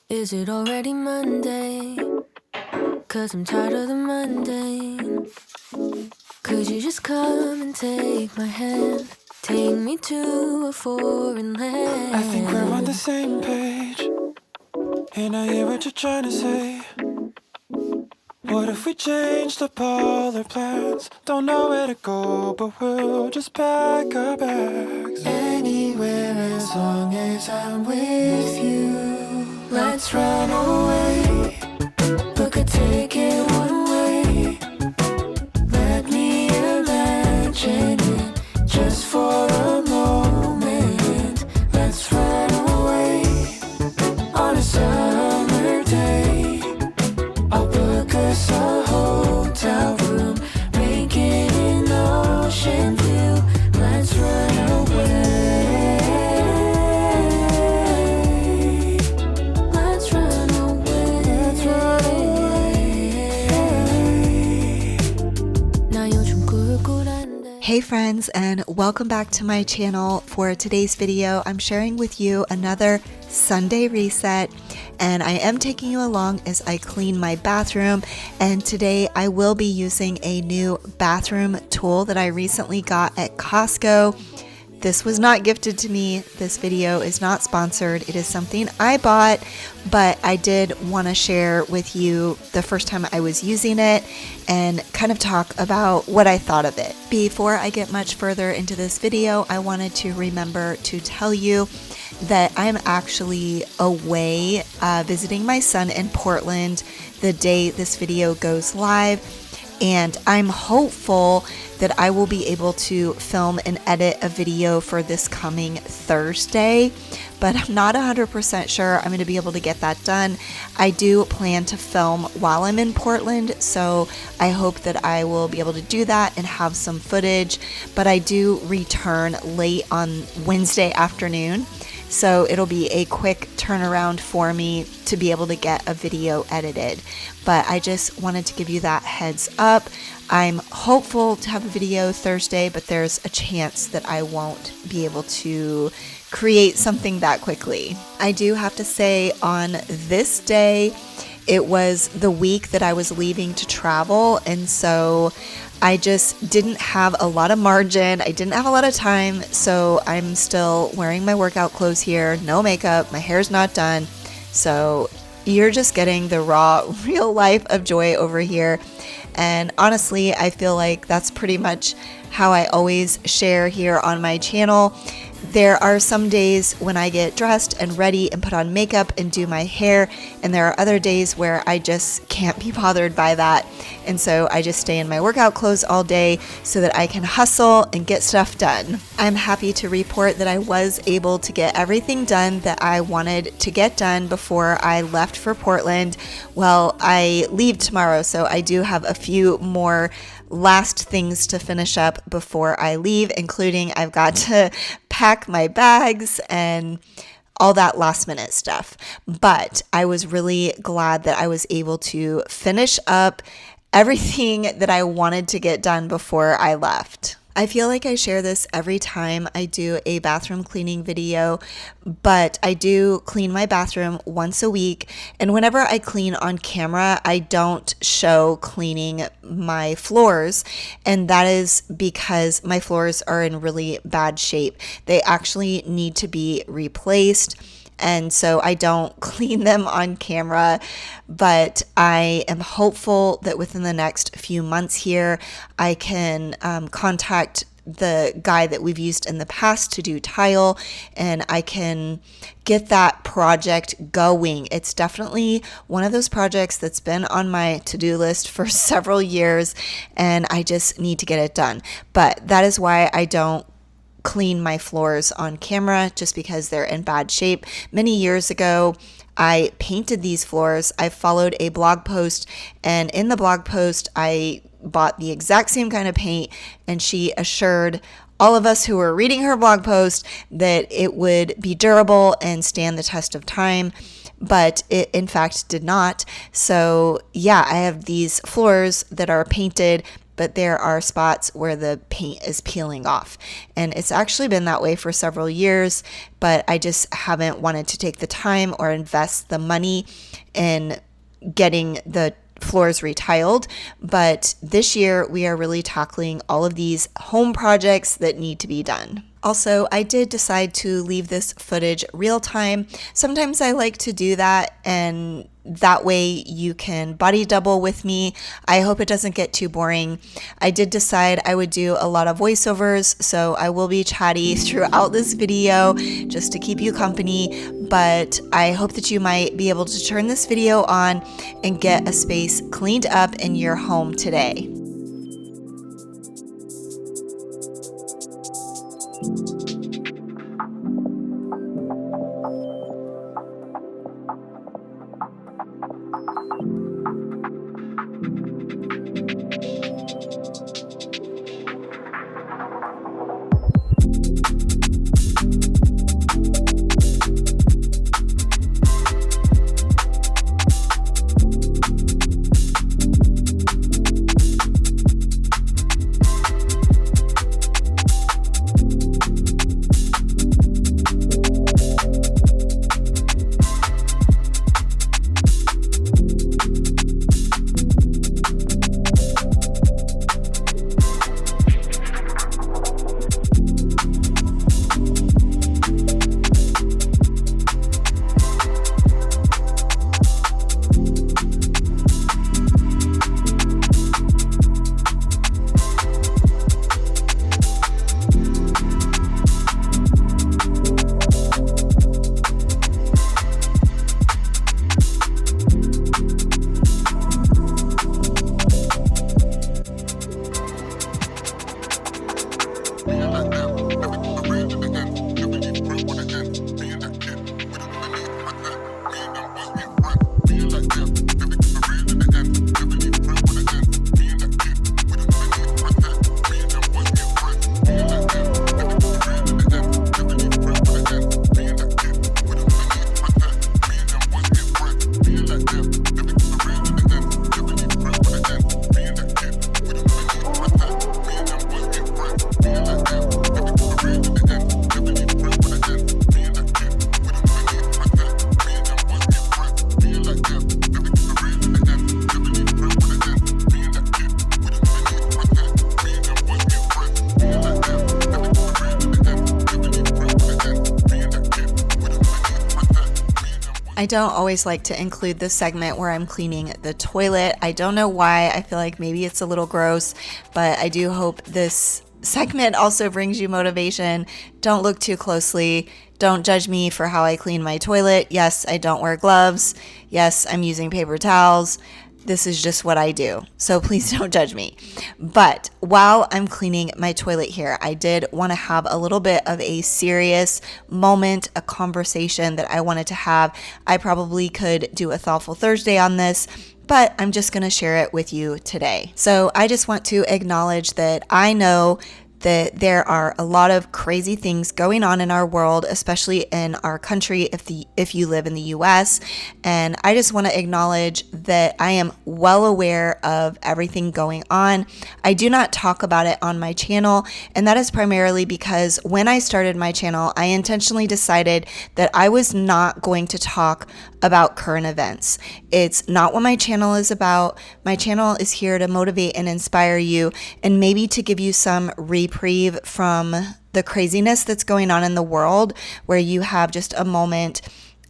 Is it already Monday? 'Cause I'm tired of the mundane. Could you just come and take my hand? Take me to a foreign land. I think we're on the same page, and I hear what you're trying to say. What if we changed up all our plans? Don't know where to go, but we'll just pack our bags. Anywhere as long as I'm with you. Let's run away, book a ticket one way. Let me imagine it just for a moment. Let's run away on a summer day. I'll book us a hotel room, make it an ocean view. Let's run away. Let's run away. Let's run away. 나 요즘 꿀꿀한데. Hey friends, and welcome back to my channel. For today's video, I'm sharing with you another Sunday reset, and I am taking you along as I clean my bathroom. And today I will be using a new bathroom tool that I recently got at Costco. This was not gifted to me. This video is not sponsored. It is something I bought, but I did want to share with you the first time I was using it and kind of talk about what I thought of it. Before I get much further into this video, I wanted to remember to tell you that I'm actually away visiting my son in Portland the day this video goes live. And I'm hopeful that I will be able to film and edit a video for this coming Thursday, but I'm not 100% sure I'm going to be able to get that done. I do plan to film while I'm in Portland, so I hope that I will be able to do that and have some footage, but I do return late on Wednesday afternoon. So it'll be a quick turnaround for me to be able to get a video edited. But I just wanted to give you that heads up. I'm hopeful to have a video Thursday, but there's a chance that I won't be able to create something that quickly. I do have to say, on this day, it was the week that I was leaving to travel, and so I just didn't have a lot of margin. I didn't have a lot of time, so I'm still wearing my workout clothes here, no makeup, my hair's not done. So you're just getting the raw, real life of Joy over here. And honestly, I feel like that's pretty much how I always share here on my channel. There are some days when I get dressed and ready and put on makeup and do my hair, and there are other days where I just can't be bothered by that. And so I just stay in my workout clothes all day so that I can hustle and get stuff done. I'm happy to report that I was able to get everything done that I wanted to get done before I left for Portland. Well, I leave tomorrow, so I do have a few more last things to finish up before I leave, including I've got to pack my bags and all that last minute stuff. But I was really glad that I was able to finish up everything that I wanted to get done before I left. I feel like I share this every time I do a bathroom cleaning video, but I do clean my bathroom once a week. And whenever I clean on camera, I don't show cleaning my floors. And that is because my floors are in really bad shape. They actually need to be replaced. And so I don't clean them on camera, but I am hopeful that within the next few months here, I can contact the guy that we've used in the past to do tile, and I can get that project going. It's definitely one of those projects that's been on my to-do list for several years, and I just need to get it done. But that is why I don't clean my floors on camera, just because they're in bad shape. Many years ago, I painted these floors. I followed a blog post, and in the blog post, I bought the exact same kind of paint, and she assured all of us who were reading her blog post that it would be durable and stand the test of time. But it in fact did not. So yeah, I have these floors that are painted but there are spots where the paint is peeling off. And it's actually been that way for several years, but I just haven't wanted to take the time or invest the money in getting the floors retiled. But this year we are really tackling all of these home projects that need to be done. Also, I did decide to leave this footage real time. Sometimes I like to do that, and that way you can body double with me. I hope it doesn't get too boring. I did decide I would do a lot of voiceovers, so I will be chatty throughout this video just to keep you company, but I hope that you might be able to turn this video on and get a space cleaned up in your home today. I don't always like to include this segment where I'm cleaning the toilet. I don't know why. I feel like maybe it's a little gross, but I do hope this segment also brings you motivation. Don't look too closely. Don't judge me for how I clean my toilet. Yes, I don't wear gloves. Yes, I'm using paper towels. This is just what I do. So please don't judge me. But while I'm cleaning my toilet here, I did want to have a little bit of a serious moment, a conversation that I wanted to have. I probably could do a Thoughtful Thursday on this, but I'm just going to share it with you today. So I just want to acknowledge that I know that there are a lot of crazy things going on in our world, especially in our country if you live in the US. And I just want to acknowledge that I am well aware of everything going on. I do not talk about it on my channel, and that is primarily because when I started my channel, I intentionally decided that I was not going to talk about current events. It's not what my channel is about. My channel is here to motivate and inspire you, and maybe to give you some reprieve from the craziness that's going on in the world, where you have just a moment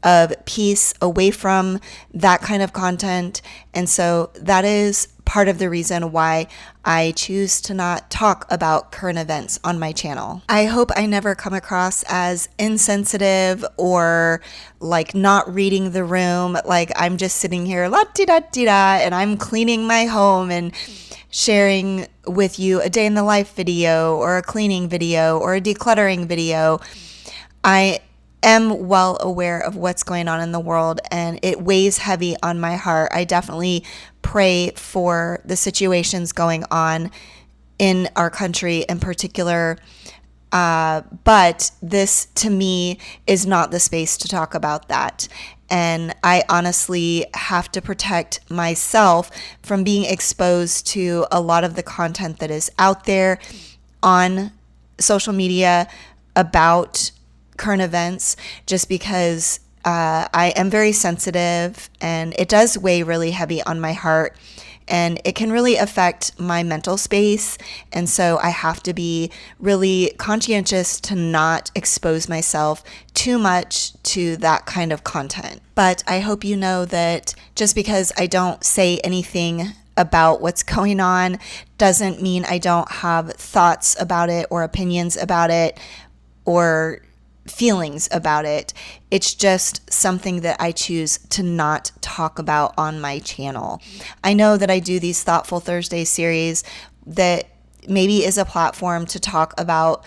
of peace away from that kind of content. And so that is part of the reason why I choose to not talk about current events on my channel. I hope I never come across as insensitive or like not reading the room, like I'm just sitting here la-di-da-di-da and I'm cleaning my home and sharing with you a day in the life video or a cleaning video or a decluttering video. I am well aware of what's going on in the world, and it weighs heavy on my heart. I definitely pray for the situations going on in our country, in particular But this, to me, is not the space to talk about that. And I honestly have to protect myself from being exposed to a lot of the content that is out there on social media about current events, just because I am very sensitive and it does weigh really heavy on my heart. And it can really affect my mental space. And so I have to be really conscientious to not expose myself too much to that kind of content. But I hope you know that just because I don't say anything about what's going on doesn't mean I don't have thoughts about it or opinions about it or feelings about it. It's just something that I choose to not talk about on my channel. I know that I do these Thoughtful Thursday series that maybe is a platform to talk about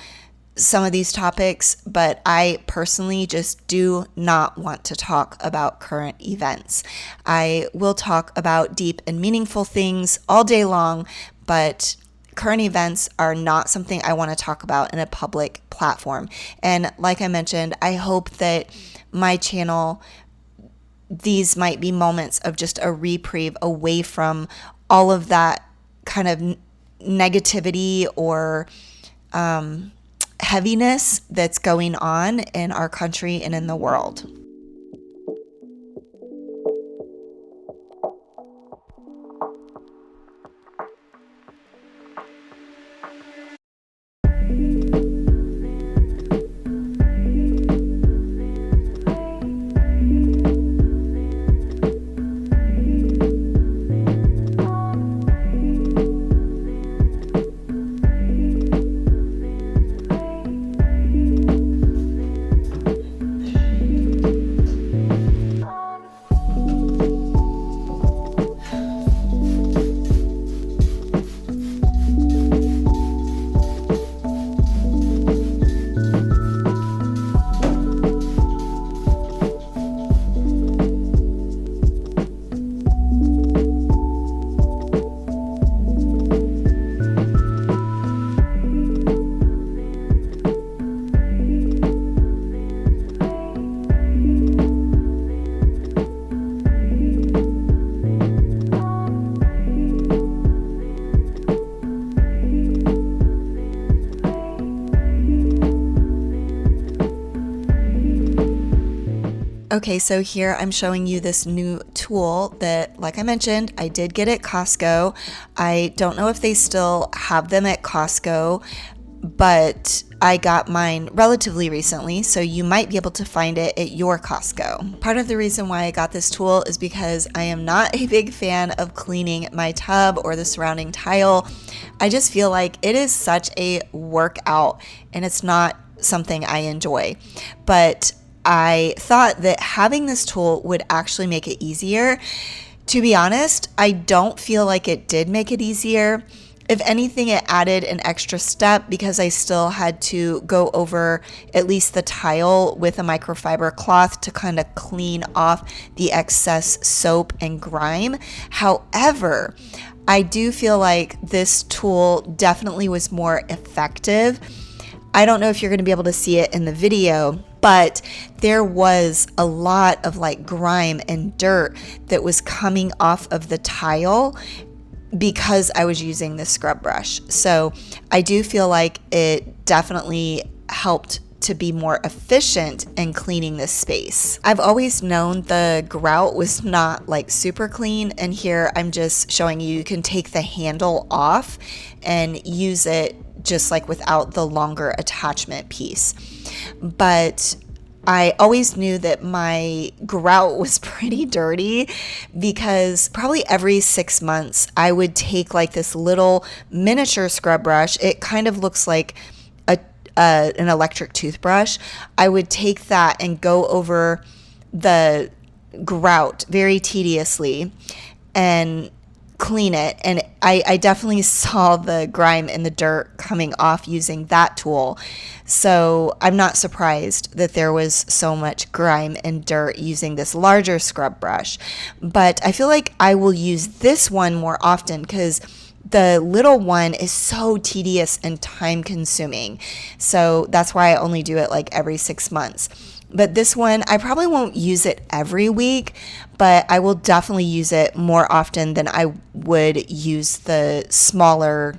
some of these topics, but I personally just do not want to talk about current events. I will talk about deep and meaningful things all day long, but current events are not something I want to talk about in a public platform. And like I mentioned, I hope that my channel, these might be moments of just a reprieve away from all of that kind of negativity or heaviness that's going on in our country and in the world. Okay, so here I'm showing you this new tool that, like I mentioned, I did get at Costco. I don't know if they still have them at Costco, but I got mine relatively recently, so you might be able to find it at your Costco. Part of the reason why I got this tool is because I am not a big fan of cleaning my tub or the surrounding tile. I just feel like it is such a workout and it's not something I enjoy. But I thought that having this tool would actually make it easier. To be honest, I don't feel like it did make it easier. If anything, it added an extra step because I still had to go over at least the tile with a microfiber cloth to kind of clean off the excess soap and grime. However, I do feel like this tool definitely was more effective. I don't know if you're going to be able to see it in the video, but there was a lot of like grime and dirt that was coming off of the tile because I was using this scrub brush. So I do feel like it definitely helped to be more efficient in cleaning this space. I've always known the grout was not like super clean, and here I'm just showing you can take the handle off and use it just like without the longer attachment piece. But I always knew that my grout was pretty dirty because probably every 6 months I would take like this little miniature scrub brush. It kind of looks like an electric toothbrush. I would take that and go over the grout very tediously and clean it, and I definitely saw the grime and the dirt coming off using that tool. So I'm not surprised that there was so much grime and dirt using this larger scrub brush, but I feel like I will use this one more often because The little one is so tedious and time consuming. So that's why I only do it like every 6 months. But this one, I probably won't use it every week, but I will definitely use it more often than I would use the smaller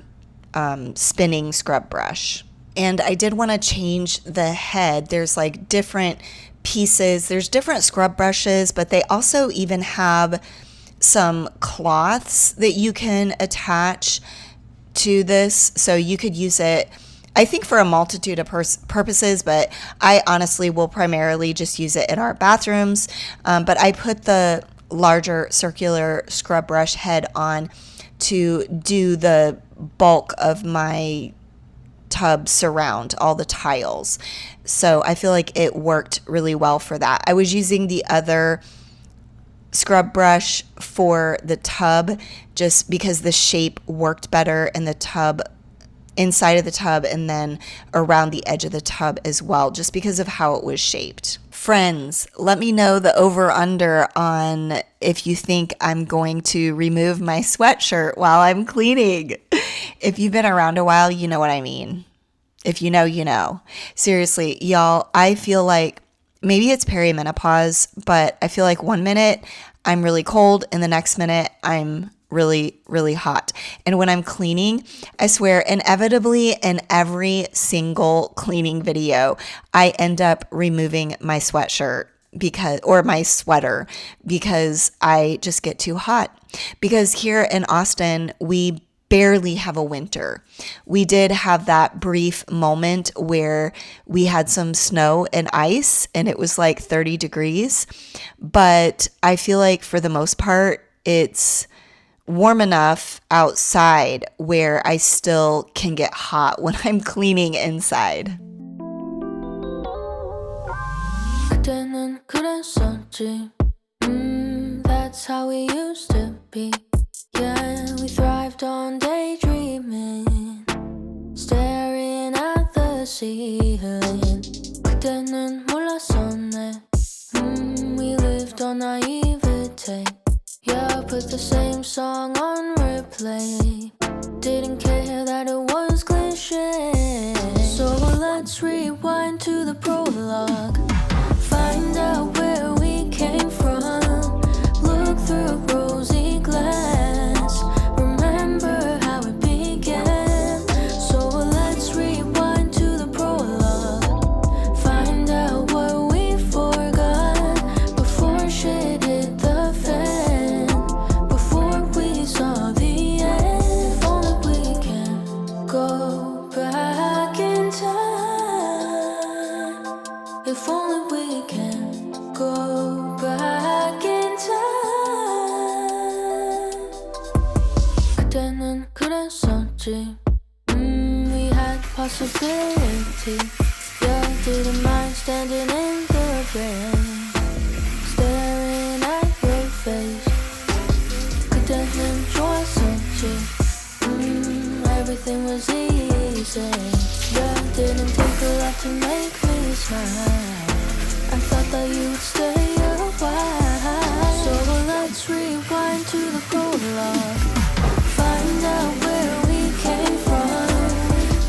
spinning scrub brush. And I did want to change the head. There's like different pieces. There's different scrub brushes, but they also even have some cloths that you can attach to this. So you could use it, I think, for a multitude of purposes, but I honestly will primarily just use it in our bathrooms. But I put the larger circular scrub brush head on to do the bulk of my tub surround, all the tiles. So I feel like it worked really well for that. I was using the other scrub brush for the tub just because the shape worked better in the tub, inside of the tub, and then around the edge of the tub as well, just because of how it was shaped. Friends, let me know the over under on if you think I'm going to remove my sweatshirt while I'm cleaning. If you've been around a while, you know what I mean. If you know, you know. Seriously, y'all, I feel like maybe it's perimenopause, but I feel like 1 minute I'm really cold and the next minute I'm really, really hot. And when I'm cleaning, I swear, inevitably in every single cleaning video, I end up removing my sweatshirt or my sweater because I just get too hot. Because here in Austin, we barely have a winter. We did have that brief moment where we had some snow and ice and it was like 30 degrees. But I feel like for the most part, it's warm enough outside where I still can get hot when I'm cleaning inside. 그때는 그랬었지. That's how we used to be. Yeah, we thrived on daydreaming, staring at the ceiling. 그때는 몰랐었네. We lived on naivete. Yeah, put the same song on replay. Didn't care that it was cliche. So let's rewind to the prologue. Find out where we came from. Look through a rosy glass. Remember how it began. So let's rewind to the prologue. Find out what we forgot before shit hit the fan. Before we saw the end. If only we can go back in time. If only we can go back in time. 그때는 그랬었지. We had possibility. Yeah, didn't mind standing in the rain, staring at your face. 그때는 좋았었지. Everything was easy. Yeah, didn't take a lot to make me smile. I thought that you would stay a while. So let's rewind to the prologue. Find out where we came from.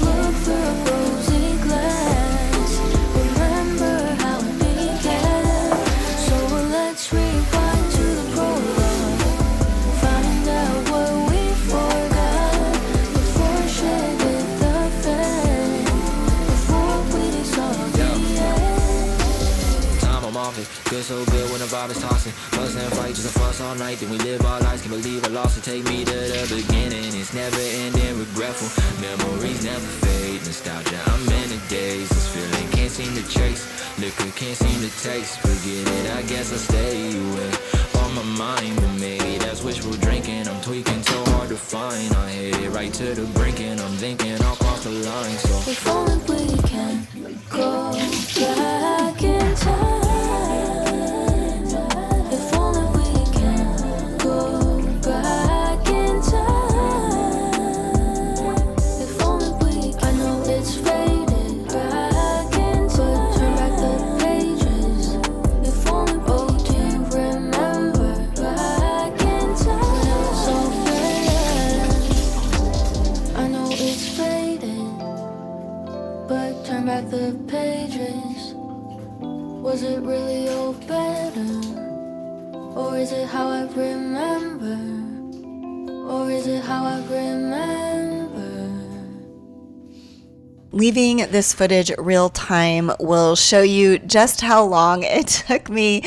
Look through a rosy glass. Remember how it began. So let's rewind to the prologue. Find out what we forgot before shit hit the fan. Before we saw the end. Time I'm off it, feel so good when the vibe is tossing. Fuss and fight, just a fuss all night. Then we live our lives, can't believe I lost it. Take me to the beginning, it's never ending, regretful. Memories never fade, nostalgia, I'm in the days. This feeling can't seem to trace, liquor can't seem to taste. Forget it, I guess I'll stay away. On my mind, but maybe that's wishful drinking. I'm tweaking so hard to find. I hit it right to the brink and I'm thinking I'll cross the line. So if only we can go back in time. If only we can go back in time. If only we can. I know it's faded back in time. But turn back the pages. If only we do you remember back in time? When it was all fair. it how I remember? Or is it how I remember? Leaving this footage real time will show you just how long it took me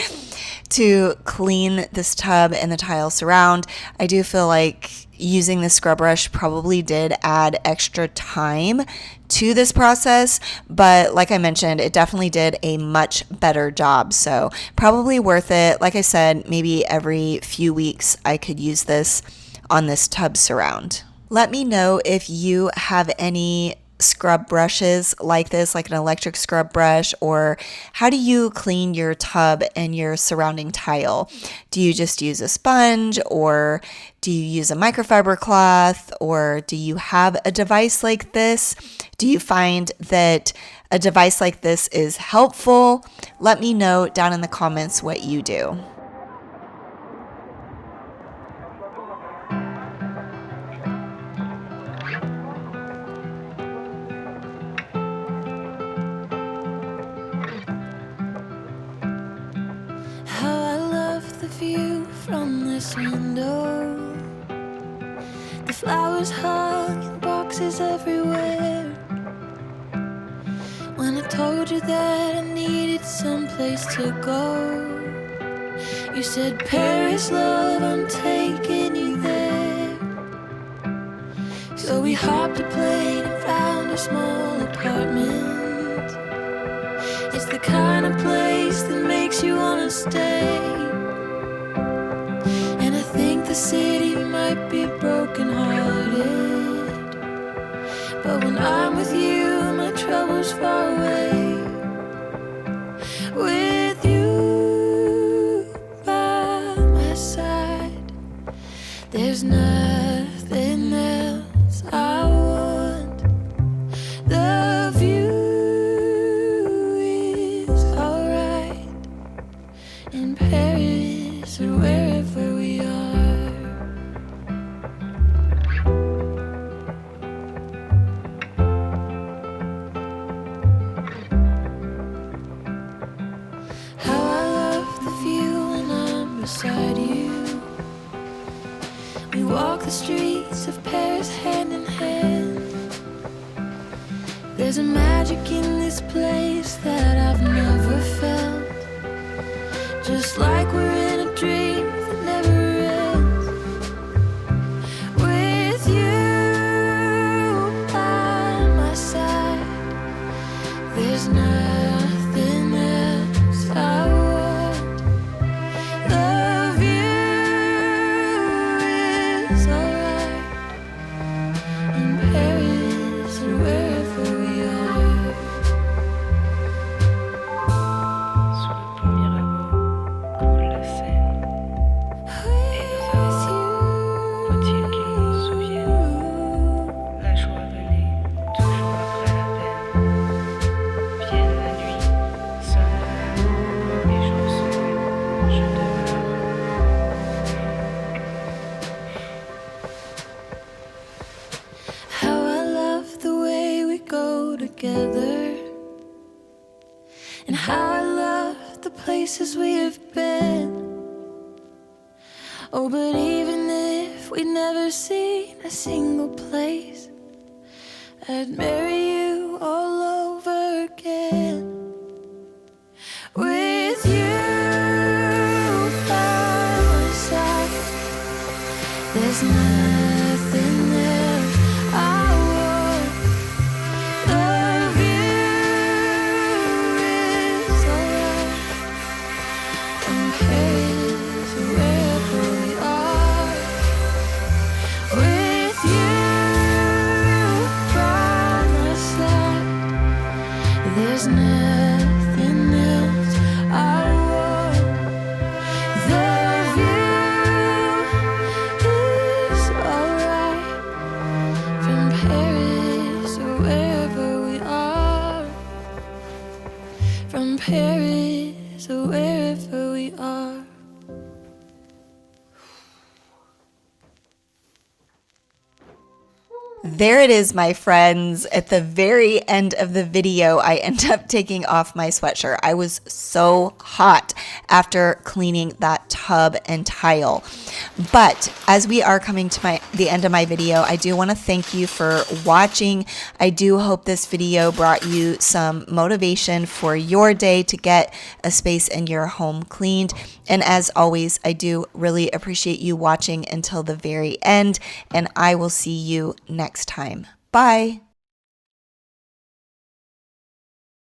to clean this tub and the tile surround. I do feel like using the scrub brush probably did add extra time to this process, but like I mentioned, it definitely did a much better job. So probably worth it. Like I said, maybe every few weeks I could use this on this tub surround. Let me know if you have any scrub brushes like this, like an electric scrub brush, or how do you clean your tub and your surrounding tile? Do you just use a sponge, or do you use a microfiber cloth, or do you have a device like this? Do you find that a device like this is helpful? Let me know down in the comments what you do. How I love the view from this window. The flowers hung in boxes everywhere. When I told you that I needed someplace to go, you said, Paris, love, I'm taking you there. So we hopped a plane and found a small apartment. It's the kind of place that makes you wanna stay. And I think the city might be broken-hearted, but when I'm with you, my troubles far away. With you by my side, there's nothing else I want. The view is alright in Paris or wherever we are. How I love the view when I'm beside you. We walk the streets of Paris hand in hand. There's a magic in this place that I've never felt. Just like we're in a dream that never ends. With you by my side, there's nothing else I want. The view is alright in Paris or wherever we are. Sous le pont Mirabeau coule la Seine. Et nos amants, faut-il qu'ils m'en souviennent? La joie venait toujours après la peine. Vienne la nuit, sonne l'alarme, les jours seuls, je demeure. How I love the way we go together, and how I love the places we have been. Oh, but even if we'd never seen a single place, I'd marry you all over again. With you by my side, there's nothing else I want. The view is alright from Paris or wherever we are. With you by my side, there's nothing else I want. The view is alright from Paris or wherever we are. From Paris or wherever we are. There it is, my friends. At the very end of the video, I end up taking off my sweatshirt. I was so hot after cleaning that tub and tile. But as we are coming to the end of my video, I do want to thank you for watching. I do hope this video brought you some motivation for your day to get a space in your home cleaned. And as always, I do really appreciate you watching until the very end, and I will see you next time. Bye.